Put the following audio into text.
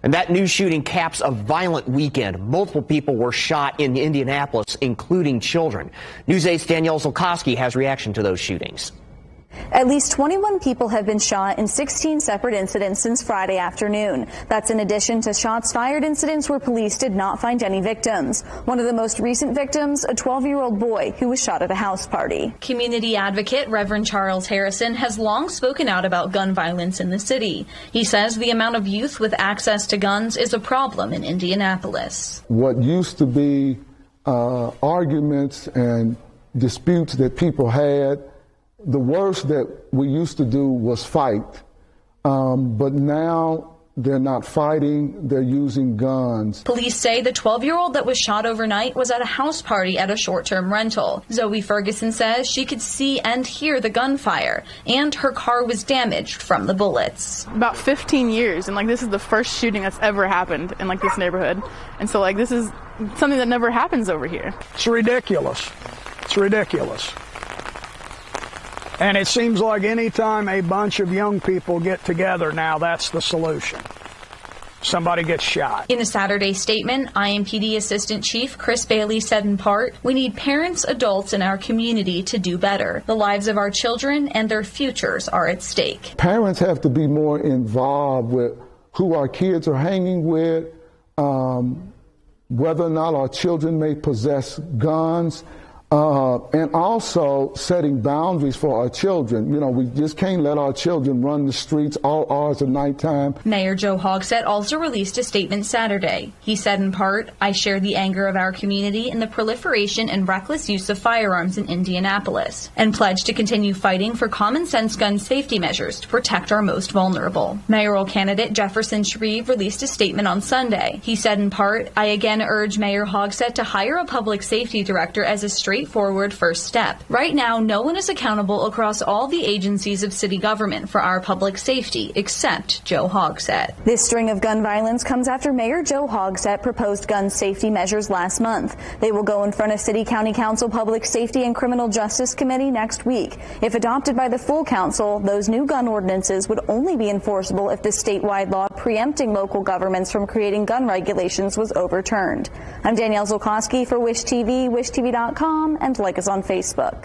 And that new shooting caps a violent weekend. Multiple people were shot in Indianapolis, including children. News 8's Danielle Zulkowski has reaction to those shootings. At least 21 people have been shot in 16 separate incidents since Friday afternoon. That's in addition to shots fired incidents where police did not find any victims. One of the most recent victims, a 12-year-old boy who was shot at a house party. Community advocate Reverend Charles Harrison has long spoken out about gun violence in the city. He says the amount of youth with access to guns is a problem in Indianapolis. What used to be arguments and disputes that people had, the worst that we used to do was fight, but now they're not fighting, they're using guns. Police say the 12-year-old that was shot overnight was at a house party at a short-term rental. Zoe Ferguson says she could see and hear the gunfire, and her car was damaged from the bullets. About 15 years, and this is the first shooting that's ever happened in this neighborhood. And so this is something that never happens over here. It's ridiculous. It's ridiculous. And it seems like any time a bunch of young people get together now, that's the solution. Somebody gets shot. In a Saturday statement, IMPD Assistant Chief Chris Bailey said in part, "We need parents, adults in our community to do better. The lives of our children and their futures are at stake." Parents have to be more involved with who our kids are hanging with, whether or not our children may possess guns. And also setting boundaries for our children. We just can't let our children run the streets all hours of nighttime. Mayor Joe Hogsett also released a statement Saturday. He said in part, "I share the anger of our community in the proliferation and reckless use of firearms in Indianapolis, and pledged to continue fighting for common sense gun safety measures to protect our most vulnerable." Mayoral candidate Jefferson Shreve released a statement on Sunday. He said in part, "I again urge Mayor Hogsett to hire a public safety director as a straightforward first step. Right now, no one is accountable across all the agencies of city government for our public safety, except Joe Hogsett." This string of gun violence comes after Mayor Joe Hogsett proposed gun safety measures last month. They will go in front of City County Council Public Safety and Criminal Justice Committee next week. If adopted by the full council, those new gun ordinances would only be enforceable if the statewide law preempting local governments from creating gun regulations was overturned. I'm Danielle Zulkowski for Wish TV, wishtv.com, and like us on Facebook.